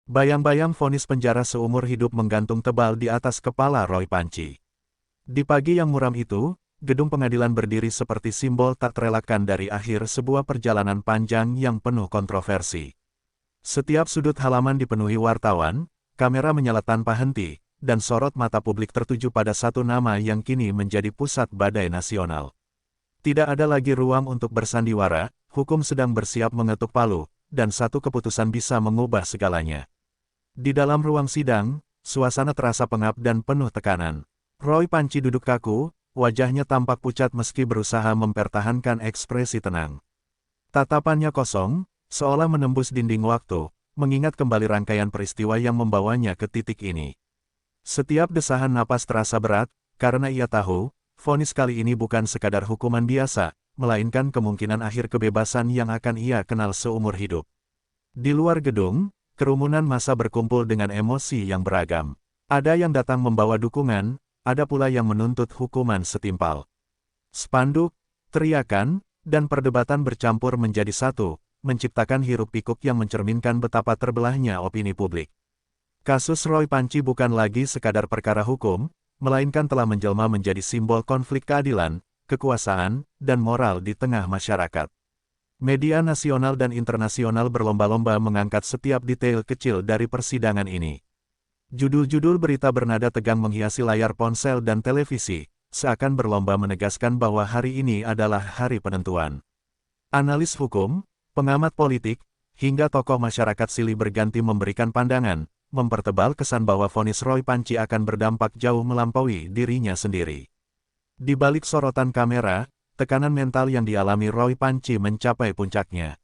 Bayang-bayang vonis penjara seumur hidup menggantung tebal di atas kepala Roy Panci. Di pagi yang muram itu, gedung pengadilan berdiri seperti simbol tak terelakkan dari akhir sebuah perjalanan panjang yang penuh kontroversi. Setiap sudut halaman dipenuhi wartawan, kamera menyala tanpa henti, dan sorot mata publik tertuju pada satu nama yang kini menjadi pusat badai nasional. Tidak ada lagi ruang untuk bersandiwara, hukum sedang bersiap mengetuk palu, dan satu keputusan bisa mengubah segalanya. Di dalam ruang sidang, suasana terasa pengap dan penuh tekanan. Roy Panci duduk kaku, wajahnya tampak pucat meski berusaha mempertahankan ekspresi tenang. Tatapannya kosong, seolah menembus dinding waktu, mengingat kembali rangkaian peristiwa yang membawanya ke titik ini. Setiap desahan napas terasa berat, karena ia tahu, vonis kali ini bukan sekadar hukuman biasa, melainkan kemungkinan akhir kebebasan yang akan ia kenal seumur hidup. Di luar gedung, kerumunan massa berkumpul dengan emosi yang beragam. Ada yang datang membawa dukungan, ada pula yang menuntut hukuman setimpal. Spanduk, teriakan, dan perdebatan bercampur menjadi satu, menciptakan hiruk-pikuk yang mencerminkan betapa terbelahnya opini publik. Kasus Roy Panci bukan lagi sekadar perkara hukum, melainkan telah menjelma menjadi simbol konflik keadilan, kekuasaan, dan moral di tengah masyarakat. Media nasional dan internasional berlomba-lomba mengangkat setiap detail kecil dari persidangan ini. Judul-judul berita bernada tegang menghiasi layar ponsel dan televisi, seakan berlomba menegaskan bahwa hari ini adalah hari penentuan. Analis hukum, pengamat politik, hingga tokoh masyarakat silih berganti memberikan pandangan, mempertebal kesan bahwa vonis Roy Panci akan berdampak jauh melampaui dirinya sendiri. Di balik sorotan kamera, tekanan mental yang dialami Roy Panci mencapai puncaknya.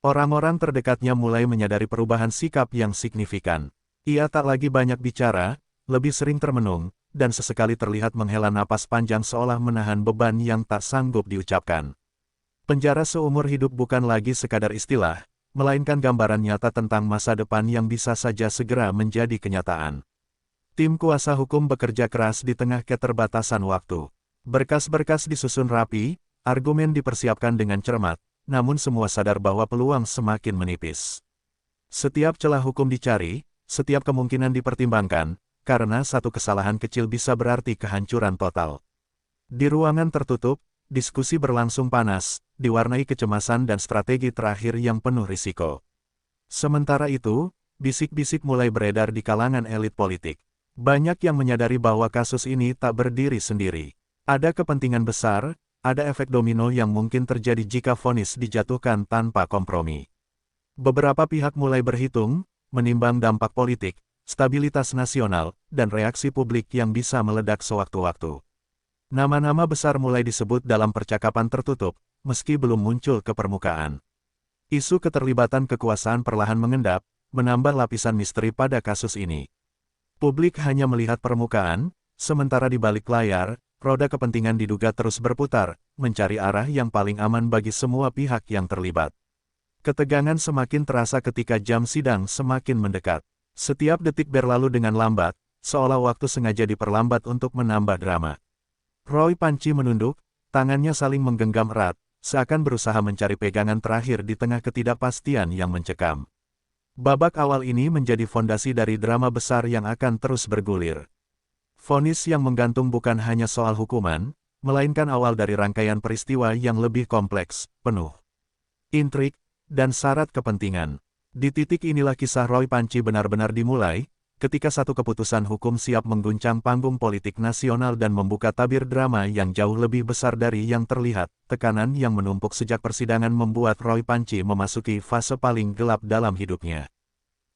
Orang-orang terdekatnya mulai menyadari perubahan sikap yang signifikan. Ia tak lagi banyak bicara, lebih sering termenung, dan sesekali terlihat menghela napas panjang seolah menahan beban yang tak sanggup diucapkan. Penjara seumur hidup bukan lagi sekadar istilah, melainkan gambaran nyata tentang masa depan yang bisa saja segera menjadi kenyataan. Tim kuasa hukum bekerja keras di tengah keterbatasan waktu. Berkas-berkas disusun rapi, argumen dipersiapkan dengan cermat, namun semua sadar bahwa peluang semakin menipis. Setiap celah hukum dicari, setiap kemungkinan dipertimbangkan, karena satu kesalahan kecil bisa berarti kehancuran total. Di ruangan tertutup, diskusi berlangsung panas, diwarnai kecemasan dan strategi terakhir yang penuh risiko. Sementara itu, bisik-bisik mulai beredar di kalangan elit politik. Banyak yang menyadari bahwa kasus ini tak berdiri sendiri. Ada kepentingan besar, ada efek domino yang mungkin terjadi jika vonis dijatuhkan tanpa kompromi. Beberapa pihak mulai berhitung, menimbang dampak politik, stabilitas nasional, dan reaksi publik yang bisa meledak sewaktu-waktu. Nama-nama besar mulai disebut dalam percakapan tertutup, meski belum muncul ke permukaan. Isu keterlibatan kekuasaan perlahan mengendap, menambah lapisan misteri pada kasus ini. Publik hanya melihat permukaan, sementara di balik layar, roda kepentingan diduga terus berputar, mencari arah yang paling aman bagi semua pihak yang terlibat. Ketegangan semakin terasa ketika jam sidang semakin mendekat. Setiap detik berlalu dengan lambat, seolah waktu sengaja diperlambat untuk menambah drama. Roy Panci menunduk, tangannya saling menggenggam erat, seakan berusaha mencari pegangan terakhir di tengah ketidakpastian yang mencekam. Babak awal ini menjadi fondasi dari drama besar yang akan terus bergulir. Vonis yang menggantung bukan hanya soal hukuman, melainkan awal dari rangkaian peristiwa yang lebih kompleks, penuh intrik, dan syarat kepentingan. Di titik inilah kisah Roy Panci benar-benar dimulai, ketika satu keputusan hukum siap mengguncang panggung politik nasional dan membuka tabir drama yang jauh lebih besar dari yang terlihat. Tekanan yang menumpuk sejak persidangan membuat Roy Panci memasuki fase paling gelap dalam hidupnya.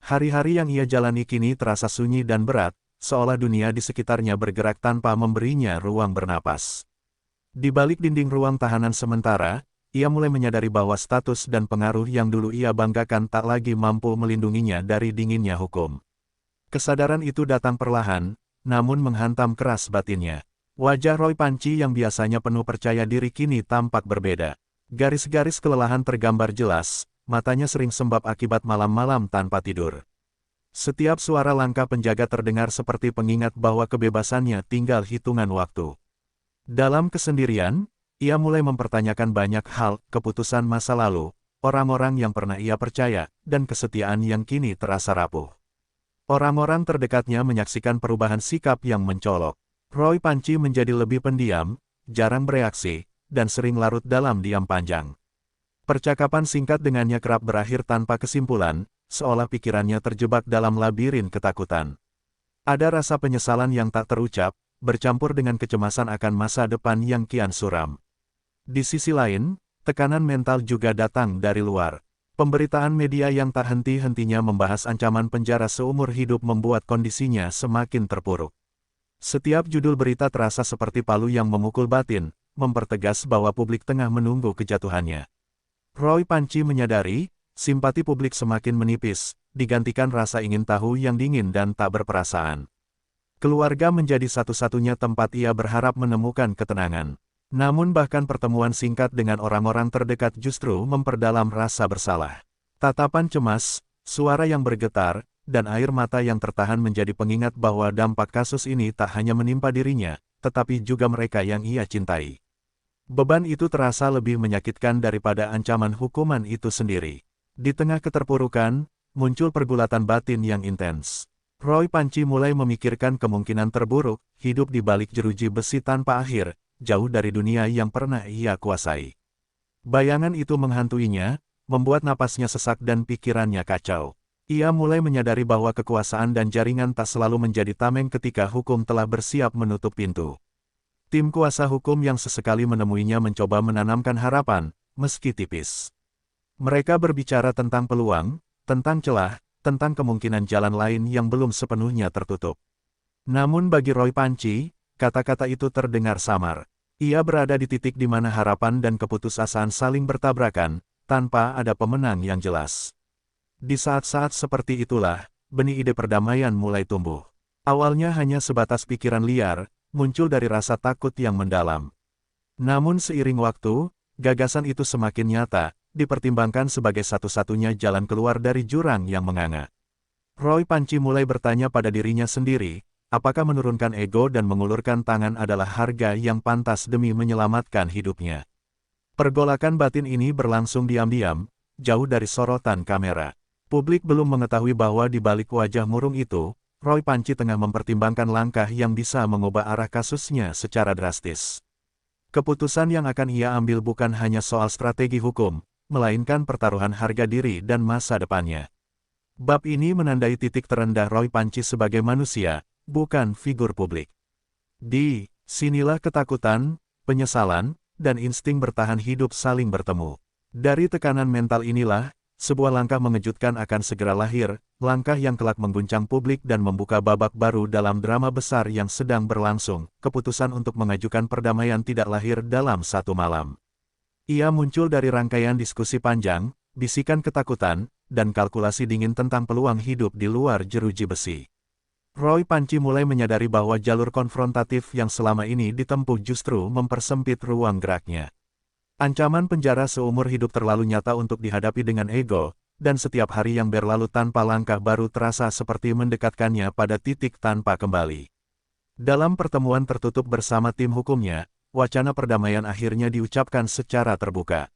Hari-hari yang ia jalani kini terasa sunyi dan berat, seolah dunia di sekitarnya bergerak tanpa memberinya ruang bernapas. Di balik dinding ruang tahanan sementara, ia mulai menyadari bahwa status dan pengaruh yang dulu ia banggakan tak lagi mampu melindunginya dari dinginnya hukum. Kesadaran itu datang perlahan, namun menghantam keras batinnya. Wajah Roy Panci yang biasanya penuh percaya diri kini tampak berbeda. Garis-garis kelelahan tergambar jelas, matanya sering sembab akibat malam-malam tanpa tidur. Setiap suara langkah penjaga terdengar seperti pengingat bahwa kebebasannya tinggal hitungan waktu. Dalam kesendirian, ia mulai mempertanyakan banyak hal, keputusan masa lalu, orang-orang yang pernah ia percaya, dan kesetiaan yang kini terasa rapuh. Orang-orang terdekatnya menyaksikan perubahan sikap yang mencolok. Roy Panci menjadi lebih pendiam, jarang bereaksi, dan sering larut dalam diam panjang. Percakapan singkat dengannya kerap berakhir tanpa kesimpulan, seolah pikirannya terjebak dalam labirin ketakutan. Ada rasa penyesalan yang tak terucap, bercampur dengan kecemasan akan masa depan yang kian suram. Di sisi lain, tekanan mental juga datang dari luar. Pemberitaan media yang tak henti-hentinya membahas ancaman penjara seumur hidup membuat kondisinya semakin terpuruk. Setiap judul berita terasa seperti palu yang memukul batin, mempertegas bahwa publik tengah menunggu kejatuhannya. Roy Panci menyadari, simpati publik semakin menipis, digantikan rasa ingin tahu yang dingin dan tak berperasaan. Keluarga menjadi satu-satunya tempat ia berharap menemukan ketenangan. Namun bahkan pertemuan singkat dengan orang-orang terdekat justru memperdalam rasa bersalah. Tatapan cemas, suara yang bergetar, dan air mata yang tertahan menjadi pengingat bahwa dampak kasus ini tak hanya menimpa dirinya, tetapi juga mereka yang ia cintai. Beban itu terasa lebih menyakitkan daripada ancaman hukuman itu sendiri. Di tengah keterpurukan, muncul pergulatan batin yang intens. Roy Panci mulai memikirkan kemungkinan terburuk, hidup di balik jeruji besi tanpa akhir, jauh dari dunia yang pernah ia kuasai. Bayangan itu menghantuinya, membuat napasnya sesak dan pikirannya kacau. Ia mulai menyadari bahwa kekuasaan dan jaringan tak selalu menjadi tameng ketika hukum telah bersiap menutup pintu. Tim kuasa hukum yang sesekali menemuinya mencoba menanamkan harapan, meski tipis. Mereka berbicara tentang peluang, tentang celah, tentang kemungkinan jalan lain yang belum sepenuhnya tertutup. Namun bagi Roy Panci, kata-kata itu terdengar samar. Ia berada di titik di mana harapan dan keputusasaan saling bertabrakan, tanpa ada pemenang yang jelas. Di saat-saat seperti itulah, benih ide perdamaian mulai tumbuh. Awalnya hanya sebatas pikiran liar, muncul dari rasa takut yang mendalam. Namun seiring waktu, gagasan itu semakin nyata, dipertimbangkan sebagai satu-satunya jalan keluar dari jurang yang menganga. Roy Panci mulai bertanya pada dirinya sendiri, apakah menurunkan ego dan mengulurkan tangan adalah harga yang pantas demi menyelamatkan hidupnya. Pergolakan batin ini berlangsung diam-diam, jauh dari sorotan kamera. Publik belum mengetahui bahwa di balik wajah murung itu, Roy Panci tengah mempertimbangkan langkah yang bisa mengubah arah kasusnya secara drastis. Keputusan yang akan ia ambil bukan hanya soal strategi hukum, melainkan pertaruhan harga diri dan masa depannya. Bab ini menandai titik terendah Roy Panci sebagai manusia, bukan figur publik. Di sinilah ketakutan, penyesalan, dan insting bertahan hidup saling bertemu. Dari tekanan mental inilah, sebuah langkah mengejutkan akan segera lahir, langkah yang kelak mengguncang publik dan membuka babak baru dalam drama besar yang sedang berlangsung. Keputusan untuk mengajukan perdamaian tidak lahir dalam satu malam. Ia muncul dari rangkaian diskusi panjang, bisikan ketakutan, dan kalkulasi dingin tentang peluang hidup di luar jeruji besi. Roy Panci mulai menyadari bahwa jalur konfrontatif yang selama ini ditempuh justru mempersempit ruang geraknya. Ancaman penjara seumur hidup terlalu nyata untuk dihadapi dengan ego, dan setiap hari yang berlalu tanpa langkah baru terasa seperti mendekatkannya pada titik tanpa kembali. Dalam pertemuan tertutup bersama tim hukumnya, wacana perdamaian akhirnya diucapkan secara terbuka.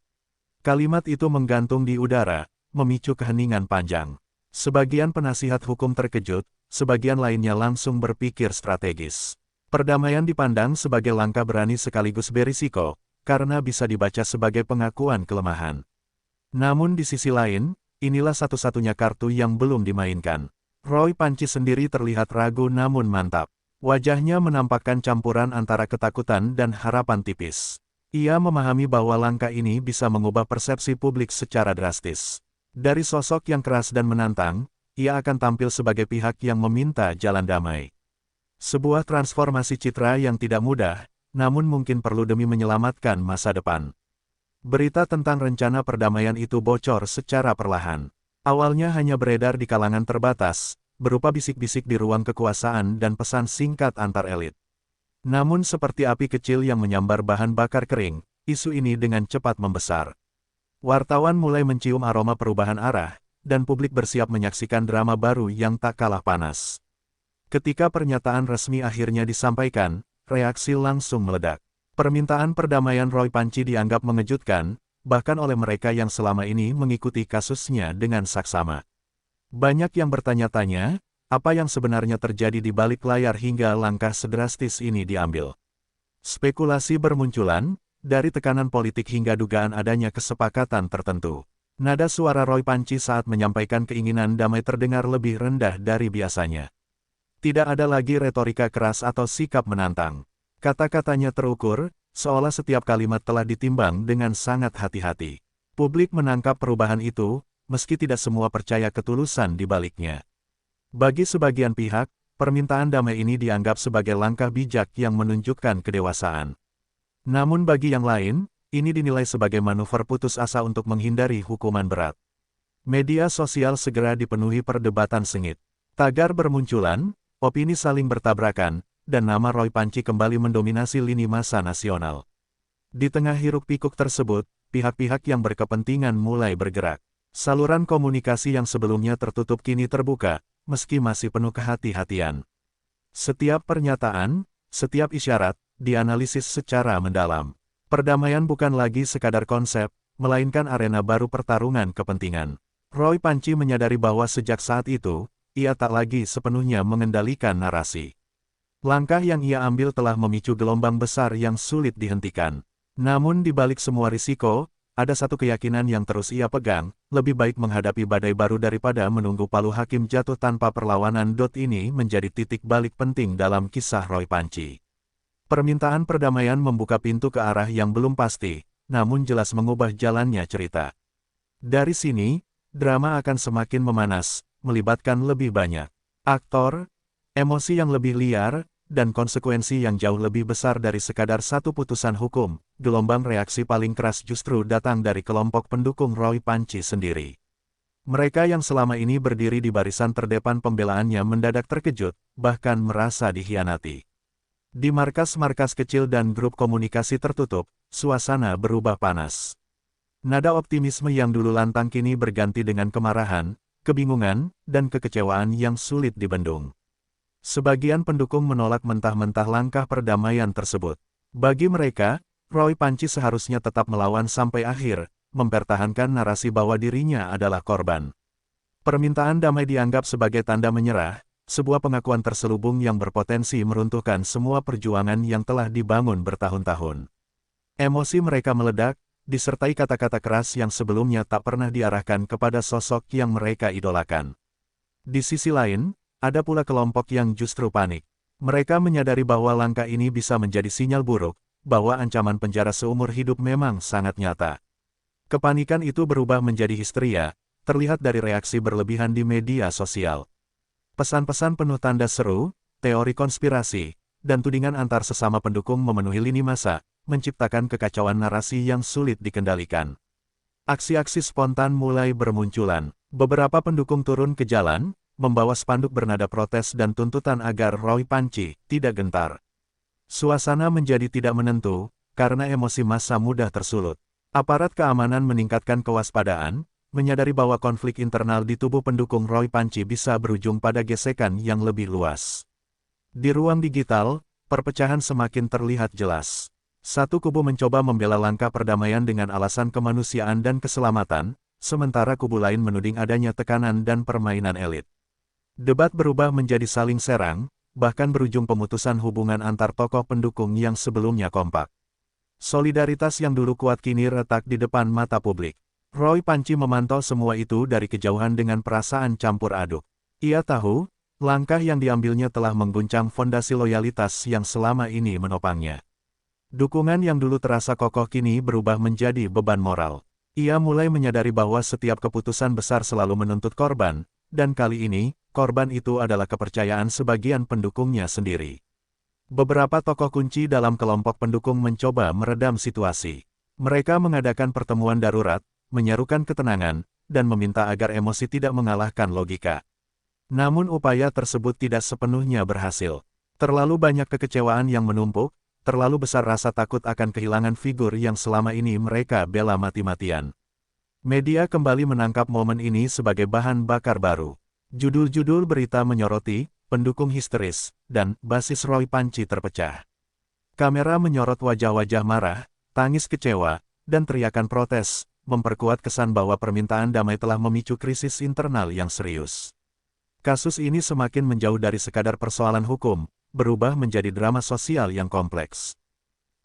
Kalimat itu menggantung di udara, memicu keheningan panjang. Sebagian penasihat hukum terkejut, sebagian lainnya langsung berpikir strategis. Perdamaian dipandang sebagai langkah berani sekaligus berisiko, karena bisa dibaca sebagai pengakuan kelemahan. Namun di sisi lain, inilah satu-satunya kartu yang belum dimainkan. Roy Panci sendiri terlihat ragu namun mantap. Wajahnya menampakkan campuran antara ketakutan dan harapan tipis. Ia memahami bahwa langkah ini bisa mengubah persepsi publik secara drastis. Dari sosok yang keras dan menantang, ia akan tampil sebagai pihak yang meminta jalan damai. Sebuah transformasi citra yang tidak mudah, namun mungkin perlu demi menyelamatkan masa depan. Berita tentang rencana perdamaian itu bocor secara perlahan. Awalnya hanya beredar di kalangan terbatas, berupa bisik-bisik di ruang kekuasaan dan pesan singkat antar elit. Namun seperti api kecil yang menyambar bahan bakar kering, isu ini dengan cepat membesar. Wartawan mulai mencium aroma perubahan arah, dan publik bersiap menyaksikan drama baru yang tak kalah panas. Ketika pernyataan resmi akhirnya disampaikan, reaksi langsung meledak. Permintaan perdamaian Roy Panci dianggap mengejutkan, bahkan oleh mereka yang selama ini mengikuti kasusnya dengan saksama. Banyak yang bertanya-tanya, Apa yang sebenarnya terjadi di balik layar hingga langkah sedrastis ini diambil? Spekulasi bermunculan, dari tekanan politik hingga dugaan adanya kesepakatan tertentu. Nada suara Roy Panci saat menyampaikan keinginan damai terdengar lebih rendah dari biasanya. Tidak ada lagi retorika keras atau sikap menantang. Kata-katanya terukur, seolah setiap kalimat telah ditimbang dengan sangat hati-hati. Publik menangkap perubahan itu, meski tidak semua percaya ketulusan di baliknya. Bagi sebagian pihak, permintaan damai ini dianggap sebagai langkah bijak yang menunjukkan kedewasaan. Namun bagi yang lain, ini dinilai sebagai manuver putus asa untuk menghindari hukuman berat. Media sosial segera dipenuhi perdebatan sengit. Tagar bermunculan, opini saling bertabrakan, dan nama Roy Panci kembali mendominasi lini massa nasional. Di tengah hiruk-pikuk tersebut, pihak-pihak yang berkepentingan mulai bergerak. Saluran komunikasi yang sebelumnya tertutup kini terbuka, meski masih penuh kehati-hatian. Setiap pernyataan, setiap isyarat, dianalisis secara mendalam. Perdamaian bukan lagi sekadar konsep, melainkan arena baru pertarungan kepentingan. Roy Panci menyadari bahwa sejak saat itu, ia tak lagi sepenuhnya mengendalikan narasi. Langkah yang ia ambil telah memicu gelombang besar yang sulit dihentikan. Namun di balik semua risiko, ada satu keyakinan yang terus ia pegang, lebih baik menghadapi badai baru daripada menunggu palu hakim jatuh tanpa perlawanan. Ini menjadi titik balik penting dalam kisah Roy Panci. Permintaan perdamaian membuka pintu ke arah yang belum pasti, namun jelas mengubah jalannya cerita. Dari sini, drama akan semakin memanas, melibatkan lebih banyak aktor, emosi yang lebih liar, dan konsekuensi yang jauh lebih besar dari sekadar satu putusan hukum. Gelombang reaksi paling keras justru datang dari kelompok pendukung Roy Panci sendiri. Mereka yang selama ini berdiri di barisan terdepan pembelaannya mendadak terkejut, bahkan merasa dikhianati. Di markas-markas kecil dan grup komunikasi tertutup, suasana berubah panas. Nada optimisme yang dulu lantang kini berganti dengan kemarahan, kebingungan, dan kekecewaan yang sulit dibendung. Sebagian pendukung menolak mentah-mentah langkah perdamaian tersebut. Bagi mereka, Roy Panci seharusnya tetap melawan sampai akhir, mempertahankan narasi bahwa dirinya adalah korban. Permintaan damai dianggap sebagai tanda menyerah, sebuah pengakuan terselubung yang berpotensi meruntuhkan semua perjuangan yang telah dibangun bertahun-tahun. Emosi mereka meledak, disertai kata-kata keras yang sebelumnya tak pernah diarahkan kepada sosok yang mereka idolakan. Di sisi lain, ada pula kelompok yang justru panik. Mereka menyadari bahwa langkah ini bisa menjadi sinyal buruk, bahwa ancaman penjara seumur hidup memang sangat nyata. Kepanikan itu berubah menjadi histeria, terlihat dari reaksi berlebihan di media sosial. Pesan-pesan penuh tanda seru, teori konspirasi, dan tudingan antar sesama pendukung memenuhi lini massa, menciptakan kekacauan narasi yang sulit dikendalikan. Aksi-aksi spontan mulai bermunculan. Beberapa pendukung turun ke jalan, membawa spanduk bernada protes dan tuntutan agar Roy Panci tidak gentar. Suasana menjadi tidak menentu, karena emosi massa mudah tersulut. Aparat keamanan meningkatkan kewaspadaan, menyadari bahwa konflik internal di tubuh pendukung Roy Panci bisa berujung pada gesekan yang lebih luas. Di ruang digital, perpecahan semakin terlihat jelas. Satu kubu mencoba membela langkah perdamaian dengan alasan kemanusiaan dan keselamatan, sementara kubu lain menuding adanya tekanan dan permainan elit. Debat berubah menjadi saling serang, bahkan berujung pemutusan hubungan antar tokoh pendukung yang sebelumnya kompak. Solidaritas yang dulu kuat kini retak di depan mata publik. Roy Panci memantau semua itu dari kejauhan dengan perasaan campur aduk. Ia tahu, langkah yang diambilnya telah mengguncang fondasi loyalitas yang selama ini menopangnya. Dukungan yang dulu terasa kokoh kini berubah menjadi beban moral. Ia mulai menyadari bahwa setiap keputusan besar selalu menuntut korban, dan kali ini, korban itu adalah kepercayaan sebagian pendukungnya sendiri. Beberapa tokoh kunci dalam kelompok pendukung mencoba meredam situasi. Mereka mengadakan pertemuan darurat, menyerukan ketenangan, dan meminta agar emosi tidak mengalahkan logika. Namun upaya tersebut tidak sepenuhnya berhasil. Terlalu banyak kekecewaan yang menumpuk, terlalu besar rasa takut akan kehilangan figur yang selama ini mereka bela mati-matian. Media kembali menangkap momen ini sebagai bahan bakar baru. Judul-judul berita menyoroti, pendukung histeris, dan basis Roy Panci terpecah. Kamera menyorot wajah-wajah marah, tangis kecewa, dan teriakan protes, memperkuat kesan bahwa permintaan damai telah memicu krisis internal yang serius. Kasus ini semakin menjauh dari sekadar persoalan hukum, berubah menjadi drama sosial yang kompleks.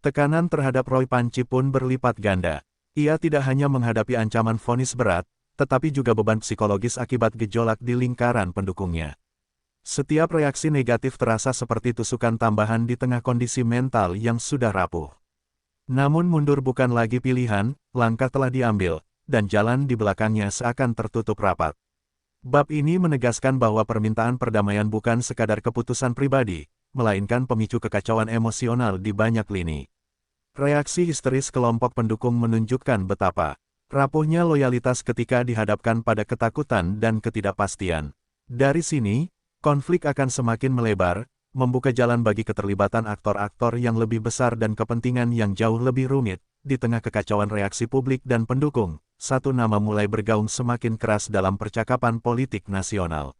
Tekanan terhadap Roy Panci pun berlipat ganda. Ia tidak hanya menghadapi ancaman vonis berat, tetapi juga beban psikologis akibat gejolak di lingkaran pendukungnya. Setiap reaksi negatif terasa seperti tusukan tambahan di tengah kondisi mental yang sudah rapuh. Namun mundur bukan lagi pilihan, langkah telah diambil, dan jalan di belakangnya seakan tertutup rapat. Bab ini menegaskan bahwa permintaan perdamaian bukan sekadar keputusan pribadi, melainkan pemicu kekacauan emosional di banyak lini. Reaksi histeris kelompok pendukung menunjukkan betapa rapuhnya loyalitas ketika dihadapkan pada ketakutan dan ketidakpastian. Dari sini, konflik akan semakin melebar, membuka jalan bagi keterlibatan aktor-aktor yang lebih besar dan kepentingan yang jauh lebih rumit. Di tengah kekacauan reaksi publik dan pendukung, satu nama mulai bergaung semakin keras dalam percakapan politik nasional.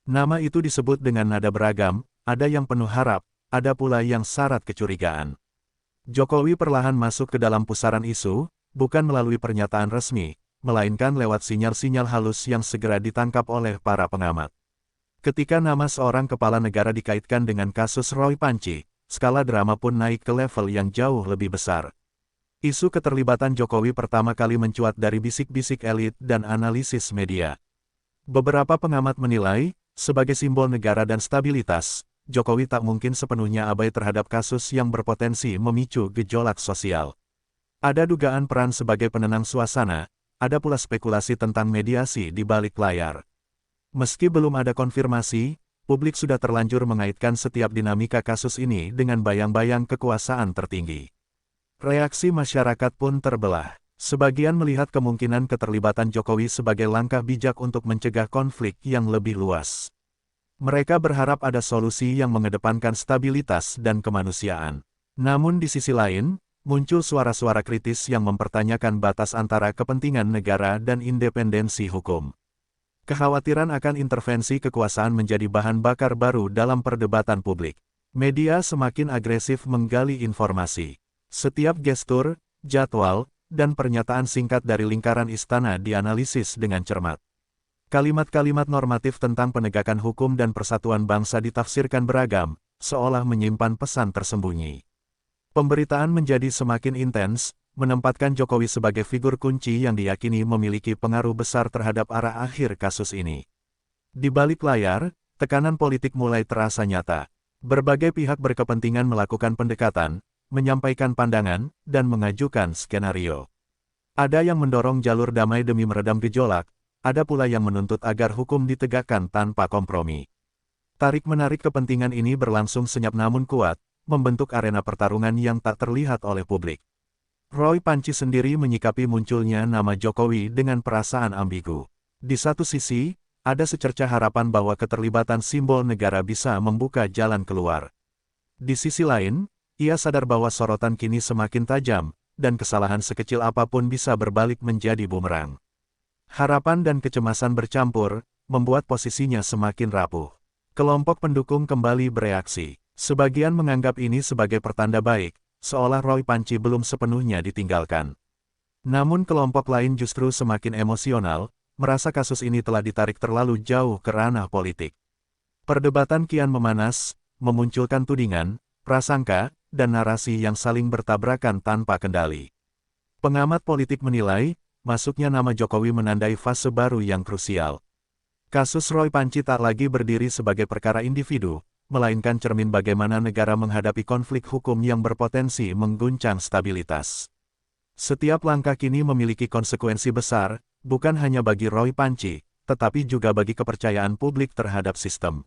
Nama itu disebut dengan nada beragam, ada yang penuh harap, ada pula yang syarat kecurigaan. Jokowi perlahan masuk ke dalam pusaran isu, bukan melalui pernyataan resmi, melainkan lewat sinyal-sinyal halus yang segera ditangkap oleh para pengamat. Ketika nama seorang kepala negara dikaitkan dengan kasus Roy Panci, skala drama pun naik ke level yang jauh lebih besar. Isu keterlibatan Jokowi pertama kali mencuat dari bisik-bisik elit dan analisis media. Beberapa pengamat menilai, sebagai simbol negara dan stabilitas, Jokowi tak mungkin sepenuhnya abai terhadap kasus yang berpotensi memicu gejolak sosial. Ada dugaan peran sebagai penenang suasana, ada pula spekulasi tentang mediasi di balik layar. Meski belum ada konfirmasi, publik sudah terlanjur mengaitkan setiap dinamika kasus ini dengan bayang-bayang kekuasaan tertinggi. Reaksi masyarakat pun terbelah. Sebagian melihat kemungkinan keterlibatan Jokowi sebagai langkah bijak untuk mencegah konflik yang lebih luas. Mereka berharap ada solusi yang mengedepankan stabilitas dan kemanusiaan. Namun di sisi lain, muncul suara-suara kritis yang mempertanyakan batas antara kepentingan negara dan independensi hukum. Kekhawatiran akan intervensi kekuasaan menjadi bahan bakar baru dalam perdebatan publik. Media semakin agresif menggali informasi. Setiap gestur, jadwal, dan pernyataan singkat dari lingkaran istana dianalisis dengan cermat. Kalimat-kalimat normatif tentang penegakan hukum dan persatuan bangsa ditafsirkan beragam, seolah menyimpan pesan tersembunyi. Pemberitaan menjadi semakin intens, menempatkan Jokowi sebagai figur kunci yang diyakini memiliki pengaruh besar terhadap arah akhir kasus ini. Di balik layar, tekanan politik mulai terasa nyata. Berbagai pihak berkepentingan melakukan pendekatan, menyampaikan pandangan, dan mengajukan skenario. Ada yang mendorong jalur damai demi meredam gejolak, ada pula yang menuntut agar hukum ditegakkan tanpa kompromi. Tarik-menarik kepentingan ini berlangsung senyap namun kuat, membentuk arena pertarungan yang tak terlihat oleh publik. Roy Panci sendiri menyikapi munculnya nama Jokowi dengan perasaan ambigu. Di satu sisi, ada secercah harapan bahwa keterlibatan simbol negara bisa membuka jalan keluar. Di sisi lain, ia sadar bahwa sorotan kini semakin tajam, dan kesalahan sekecil apapun bisa berbalik menjadi bumerang. Harapan dan kecemasan bercampur, membuat posisinya semakin rapuh. Kelompok pendukung kembali bereaksi. Sebagian menganggap ini sebagai pertanda baik, seolah Roy Panci belum sepenuhnya ditinggalkan. Namun kelompok lain justru semakin emosional, merasa kasus ini telah ditarik terlalu jauh ke ranah politik. Perdebatan kian memanas, memunculkan tudingan, prasangka, dan narasi yang saling bertabrakan tanpa kendali. Pengamat politik menilai, masuknya nama Jokowi menandai fase baru yang krusial. Kasus Roy Panci tak lagi berdiri sebagai perkara individu, melainkan cermin bagaimana negara menghadapi konflik hukum yang berpotensi mengguncang stabilitas. Setiap langkah kini memiliki konsekuensi besar, bukan hanya bagi Roy Panci, tetapi juga bagi kepercayaan publik terhadap sistem.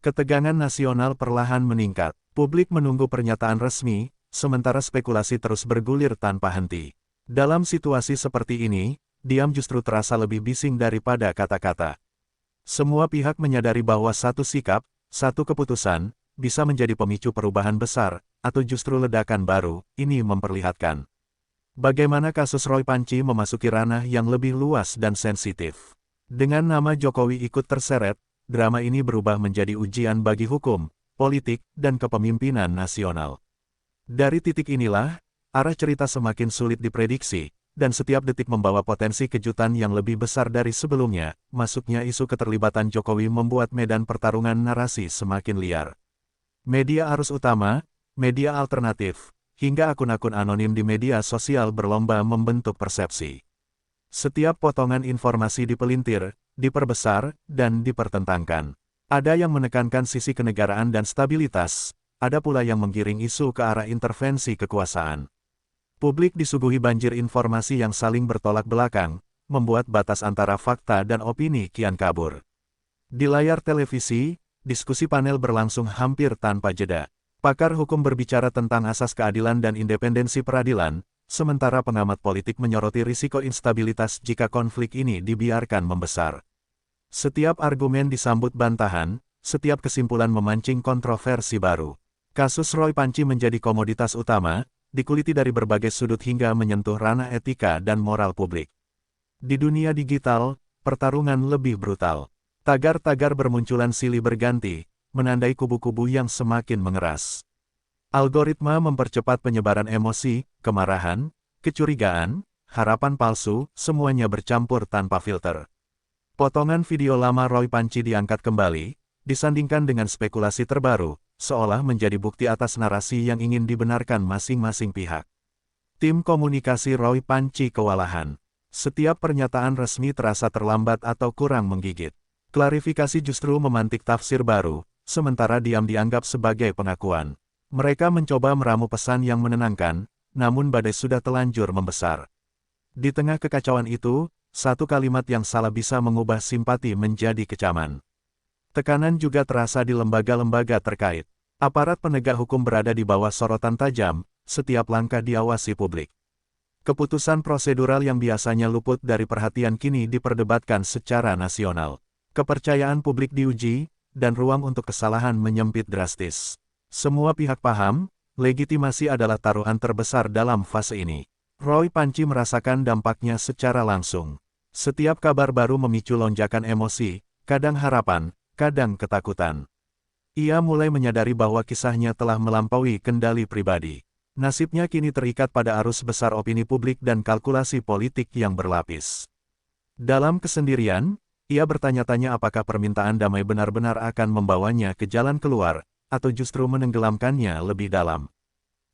Ketegangan nasional perlahan meningkat. Publik menunggu pernyataan resmi, sementara spekulasi terus bergulir tanpa henti. Dalam situasi seperti ini, diam justru terasa lebih bising daripada kata-kata. Semua pihak menyadari bahwa satu sikap, satu keputusan, bisa menjadi pemicu perubahan besar, atau justru ledakan baru. Ini memperlihatkan bagaimana kasus Roy Panci memasuki ranah yang lebih luas dan sensitif. Dengan nama Jokowi ikut terseret, drama ini berubah menjadi ujian bagi hukum, politik, dan kepemimpinan nasional. Dari titik inilah, arah cerita semakin sulit diprediksi, dan setiap detik membawa potensi kejutan yang lebih besar dari sebelumnya. Masuknya isu keterlibatan Jokowi membuat medan pertarungan narasi semakin liar. Media arus utama, media alternatif, hingga akun-akun anonim di media sosial berlomba membentuk persepsi. Setiap potongan informasi dipelintir, diperbesar, dan dipertentangkan. Ada yang menekankan sisi kenegaraan dan stabilitas, ada pula yang menggiring isu ke arah intervensi kekuasaan. Publik disuguhi banjir informasi yang saling bertolak belakang, membuat batas antara fakta dan opini kian kabur. Di layar televisi, diskusi panel berlangsung hampir tanpa jeda. Pakar hukum berbicara tentang asas keadilan dan independensi peradilan, sementara pengamat politik menyoroti risiko instabilitas jika konflik ini dibiarkan membesar. Setiap argumen disambut bantahan, setiap kesimpulan memancing kontroversi baru. Kasus Roy Panci menjadi komoditas utama, dikuliti dari berbagai sudut hingga menyentuh ranah etika dan moral publik. Di dunia digital, pertarungan lebih brutal. Tagar-tagar bermunculan silih berganti, menandai kubu-kubu yang semakin mengeras. Algoritma mempercepat penyebaran emosi, kemarahan, kecurigaan, harapan palsu, semuanya bercampur tanpa filter. Potongan video lama Roy Panci diangkat kembali, disandingkan dengan spekulasi terbaru, seolah menjadi bukti atas narasi yang ingin dibenarkan masing-masing pihak. Tim komunikasi Roy Panci kewalahan. Setiap pernyataan resmi terasa terlambat atau kurang menggigit. Klarifikasi justru memantik tafsir baru, sementara diam dianggap sebagai pengakuan. Mereka mencoba meramu pesan yang menenangkan, namun badai sudah telanjur membesar. Di tengah kekacauan itu, satu kalimat yang salah bisa mengubah simpati menjadi kecaman. Tekanan juga terasa di lembaga-lembaga terkait. Aparat penegak hukum berada di bawah sorotan tajam, setiap langkah diawasi publik. Keputusan prosedural yang biasanya luput dari perhatian kini diperdebatkan secara nasional. Kepercayaan publik diuji, dan ruang untuk kesalahan menyempit drastis. Semua pihak paham, legitimasi adalah taruhan terbesar dalam fase ini. Roy Panci merasakan dampaknya secara langsung. Setiap kabar baru memicu lonjakan emosi, kadang harapan, kadang ketakutan. Ia mulai menyadari bahwa kisahnya telah melampaui kendali pribadi. Nasibnya kini terikat pada arus besar opini publik dan kalkulasi politik yang berlapis. Dalam kesendirian, ia bertanya-tanya apakah permintaan damai benar-benar akan membawanya ke jalan keluar, atau justru menenggelamkannya lebih dalam.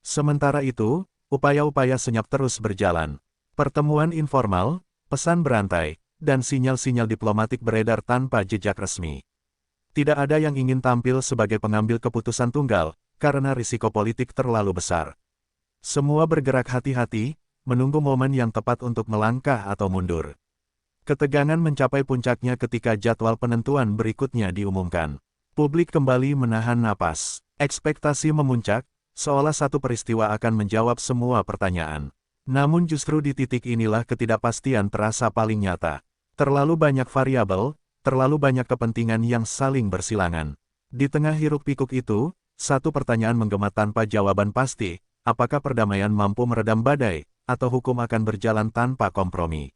Sementara itu, upaya-upaya senyap terus berjalan. Pertemuan informal, pesan berantai, dan sinyal-sinyal diplomatik beredar tanpa jejak resmi. Tidak ada yang ingin tampil sebagai pengambil keputusan tunggal, karena risiko politik terlalu besar. Semua bergerak hati-hati, menunggu momen yang tepat untuk melangkah atau mundur. Ketegangan mencapai puncaknya ketika jadwal penentuan berikutnya diumumkan. Publik kembali menahan napas. Ekspektasi memuncak, seolah satu peristiwa akan menjawab semua pertanyaan. Namun justru di titik inilah ketidakpastian terasa paling nyata. Terlalu banyak variabel, terlalu banyak kepentingan yang saling bersilangan. Di tengah hiruk-pikuk itu, satu pertanyaan menggema tanpa jawaban pasti, apakah perdamaian mampu meredam badai, atau hukum akan berjalan tanpa kompromi.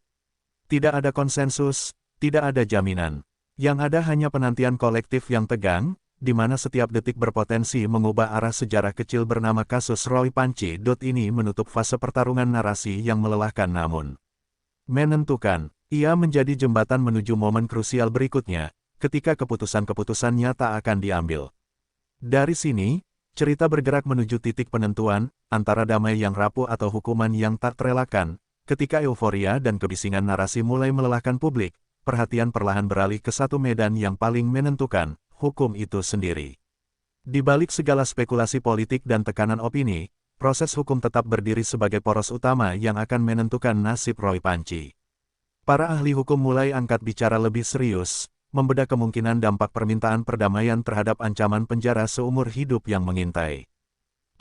Tidak ada konsensus, tidak ada jaminan. Yang ada hanya penantian kolektif yang tegang, di mana setiap detik berpotensi mengubah arah sejarah kecil bernama kasus Roy Panci. Ini menutup fase pertarungan narasi yang melelahkan namun menentukan. Ia menjadi jembatan menuju momen krusial berikutnya, ketika keputusan-keputusan nyata akan diambil. Dari sini, cerita bergerak menuju titik penentuan, antara damai yang rapuh atau hukuman yang tak terelakkan. Ketika euforia dan kebisingan narasi mulai melelahkan publik, perhatian perlahan beralih ke satu medan yang paling menentukan, hukum itu sendiri. Di balik segala spekulasi politik dan tekanan opini, proses hukum tetap berdiri sebagai poros utama yang akan menentukan nasib Roy Panci. Para ahli hukum mulai angkat bicara lebih serius, membedah kemungkinan dampak permintaan perdamaian terhadap ancaman penjara seumur hidup yang mengintai.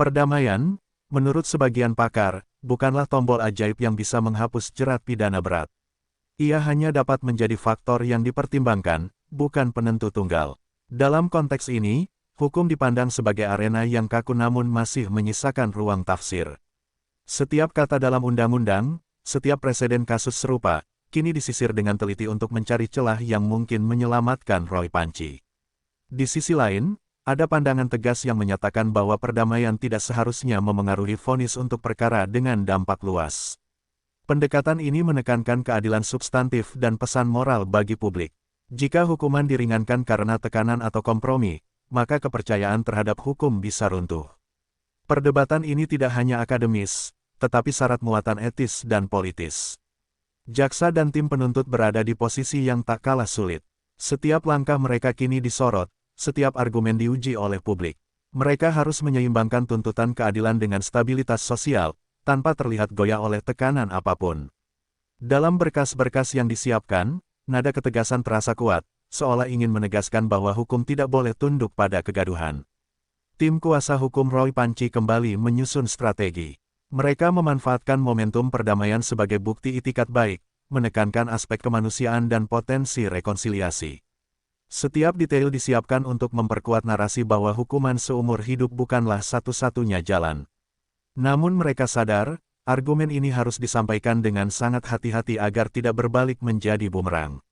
Perdamaian, menurut sebagian pakar, bukanlah tombol ajaib yang bisa menghapus jerat pidana berat. Ia hanya dapat menjadi faktor yang dipertimbangkan, bukan penentu tunggal. Dalam konteks ini, hukum dipandang sebagai arena yang kaku namun masih menyisakan ruang tafsir. Setiap kata dalam undang-undang, setiap preseden kasus serupa, kini disisir dengan teliti untuk mencari celah yang mungkin menyelamatkan Roy Panci. Di sisi lain, ada pandangan tegas yang menyatakan bahwa perdamaian tidak seharusnya memengaruhi vonis untuk perkara dengan dampak luas. Pendekatan ini menekankan keadilan substantif dan pesan moral bagi publik. Jika hukuman diringankan karena tekanan atau kompromi, maka kepercayaan terhadap hukum bisa runtuh. Perdebatan ini tidak hanya akademis, tetapi syarat muatan etis dan politis. Jaksa dan tim penuntut berada di posisi yang tak kalah sulit. Setiap langkah mereka kini disorot, setiap argumen diuji oleh publik. Mereka harus menyeimbangkan tuntutan keadilan dengan stabilitas sosial, tanpa terlihat goyah oleh tekanan apapun. Dalam berkas-berkas yang disiapkan, nada ketegasan terasa kuat, seolah ingin menegaskan bahwa hukum tidak boleh tunduk pada kegaduhan. Tim kuasa hukum Roy Panci kembali menyusun strategi. Mereka memanfaatkan momentum perdamaian sebagai bukti itikat baik, menekankan aspek kemanusiaan dan potensi rekonsiliasi. Setiap detail disiapkan untuk memperkuat narasi bahwa hukuman seumur hidup bukanlah satu-satunya jalan. Namun mereka sadar, argumen ini harus disampaikan dengan sangat hati-hati agar tidak berbalik menjadi bumerang.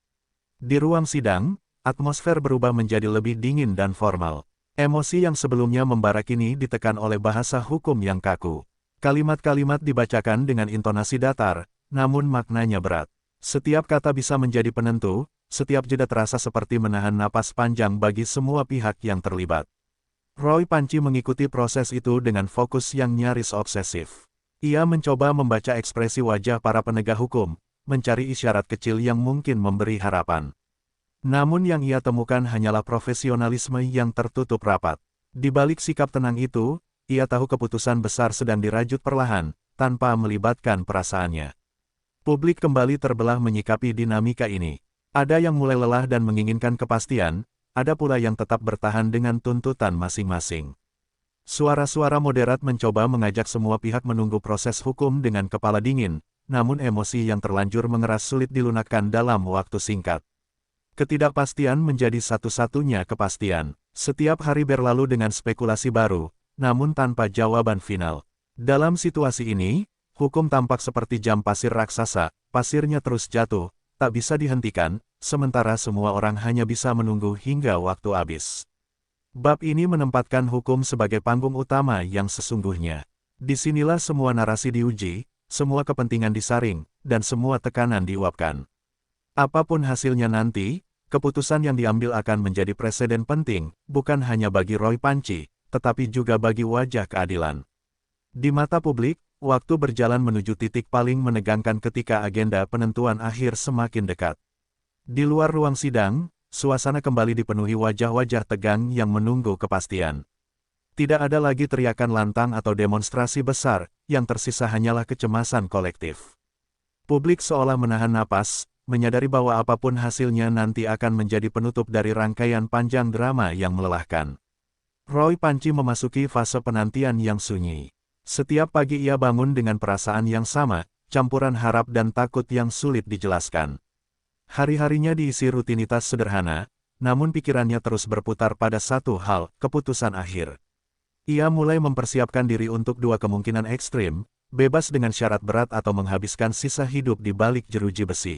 Di ruang sidang, atmosfer berubah menjadi lebih dingin dan formal. Emosi yang sebelumnya membara kini ditekan oleh bahasa hukum yang kaku. Kalimat-kalimat dibacakan dengan intonasi datar, namun maknanya berat. Setiap kata bisa menjadi penentu, setiap jeda terasa seperti menahan napas panjang bagi semua pihak yang terlibat. Roy Panci mengikuti proses itu dengan fokus yang nyaris obsesif. Ia mencoba membaca ekspresi wajah para penegak hukum, mencari isyarat kecil yang mungkin memberi harapan. Namun yang ia temukan hanyalah profesionalisme yang tertutup rapat. Di balik sikap tenang itu, ia tahu keputusan besar sedang dirajut perlahan, tanpa melibatkan perasaannya. Publik kembali terbelah menyikapi dinamika ini. Ada yang mulai lelah dan menginginkan kepastian, ada pula yang tetap bertahan dengan tuntutan masing-masing. Suara-suara moderat mencoba mengajak semua pihak menunggu proses hukum dengan kepala dingin, namun emosi yang terlanjur mengeras sulit dilunakkan dalam waktu singkat. Ketidakpastian menjadi satu-satunya kepastian. Setiap hari berlalu dengan spekulasi baru, namun tanpa jawaban final. Dalam situasi ini, hukum tampak seperti jam pasir raksasa, pasirnya terus jatuh, tak bisa dihentikan, sementara semua orang hanya bisa menunggu hingga waktu habis. Bab ini menempatkan hukum sebagai panggung utama yang sesungguhnya. Disinilah semua narasi diuji, semua kepentingan disaring, dan semua tekanan diuapkan. Apapun hasilnya nanti, keputusan yang diambil akan menjadi preseden penting, bukan hanya bagi Roy Panci, tetapi juga bagi wajah keadilan. Di mata publik, waktu berjalan menuju titik paling menegangkan ketika agenda penentuan akhir semakin dekat. Di luar ruang sidang, suasana kembali dipenuhi wajah-wajah tegang yang menunggu kepastian. Tidak ada lagi teriakan lantang atau demonstrasi besar, yang tersisa hanyalah kecemasan kolektif. Publik seolah menahan napas, menyadari bahwa apapun hasilnya nanti akan menjadi penutup dari rangkaian panjang drama yang melelahkan. Roy Panci memasuki fase penantian yang sunyi. Setiap pagi ia bangun dengan perasaan yang sama, campuran harap dan takut yang sulit dijelaskan. Hari-harinya diisi rutinitas sederhana, namun pikirannya terus berputar pada satu hal, keputusan akhir. Ia mulai mempersiapkan diri untuk dua kemungkinan ekstrim, bebas dengan syarat berat atau menghabiskan sisa hidup di balik jeruji besi.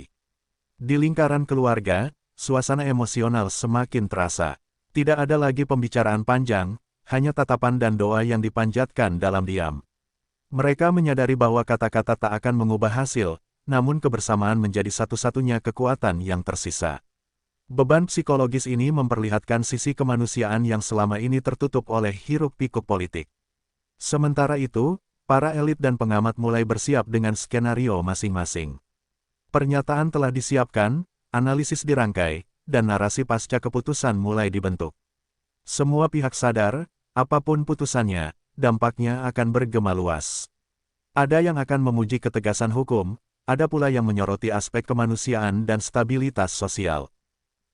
Di lingkaran keluarga, suasana emosional semakin terasa. Tidak ada lagi pembicaraan panjang, hanya tatapan dan doa yang dipanjatkan dalam diam. Mereka menyadari bahwa kata-kata tak akan mengubah hasil, namun kebersamaan menjadi satu-satunya kekuatan yang tersisa. Beban psikologis ini memperlihatkan sisi kemanusiaan yang selama ini tertutup oleh hiruk-pikuk politik. Sementara itu, para elit dan pengamat mulai bersiap dengan skenario masing-masing. Pernyataan telah disiapkan, analisis dirangkai, dan narasi pasca keputusan mulai dibentuk. Semua pihak sadar, apapun putusannya, dampaknya akan bergema luas. Ada yang akan memuji ketegasan hukum, ada pula yang menyoroti aspek kemanusiaan dan stabilitas sosial.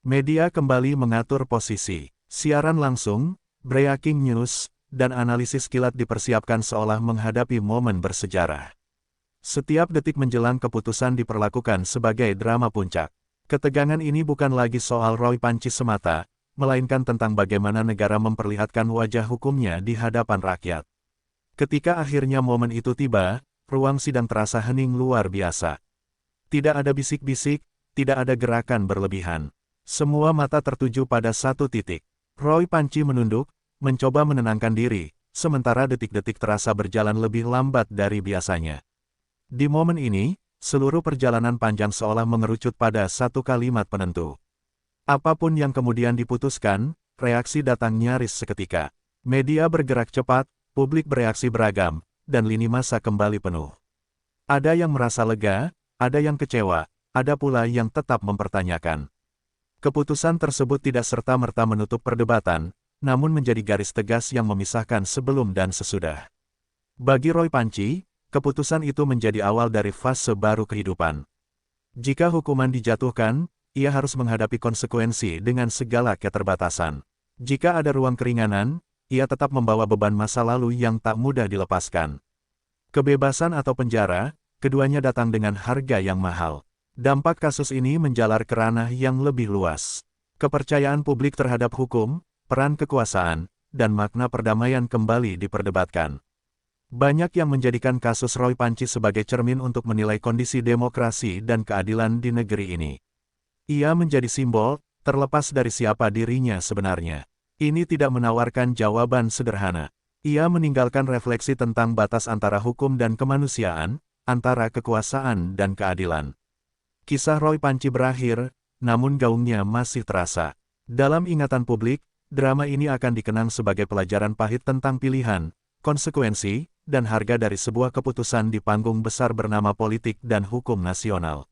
Media kembali mengatur posisi. Siaran langsung, breaking news, dan analisis kilat dipersiapkan seolah menghadapi momen bersejarah. Setiap detik menjelang keputusan diperlakukan sebagai drama puncak. Ketegangan ini bukan lagi soal Roy Panci semata, melainkan tentang bagaimana negara memperlihatkan wajah hukumnya di hadapan rakyat. Ketika akhirnya momen itu tiba, ruang sidang terasa hening luar biasa. Tidak ada bisik-bisik, tidak ada gerakan berlebihan. Semua mata tertuju pada satu titik. Roy Panci menunduk, mencoba menenangkan diri, sementara detik-detik terasa berjalan lebih lambat dari biasanya. Di momen ini, seluruh perjalanan panjang seolah mengerucut pada satu kalimat penentu. Apapun yang kemudian diputuskan, reaksi datang nyaris seketika. Media bergerak cepat, publik bereaksi beragam, dan lini massa kembali penuh. Ada yang merasa lega, ada yang kecewa, ada pula yang tetap mempertanyakan. Keputusan tersebut tidak serta-merta menutup perdebatan, namun menjadi garis tegas yang memisahkan sebelum dan sesudah. Bagi Roy Panci, keputusan itu menjadi awal dari fase baru kehidupan. Jika hukuman dijatuhkan, ia harus menghadapi konsekuensi dengan segala keterbatasan. Jika ada ruang keringanan, ia tetap membawa beban masa lalu yang tak mudah dilepaskan. Kebebasan atau penjara, keduanya datang dengan harga yang mahal. Dampak kasus ini menjalar ke ranah yang lebih luas. Kepercayaan publik terhadap hukum, peran kekuasaan, dan makna perdamaian kembali diperdebatkan. Banyak yang menjadikan kasus Roy Panci sebagai cermin untuk menilai kondisi demokrasi dan keadilan di negeri ini. Ia menjadi simbol, terlepas dari siapa dirinya sebenarnya. Ini tidak menawarkan jawaban sederhana. Ia meninggalkan refleksi tentang batas antara hukum dan kemanusiaan, antara kekuasaan dan keadilan. Kisah Roy Panci berakhir, namun gaungnya masih terasa. Dalam ingatan publik, drama ini akan dikenang sebagai pelajaran pahit tentang pilihan, konsekuensi, dan harga dari sebuah keputusan di panggung besar bernama politik dan hukum nasional.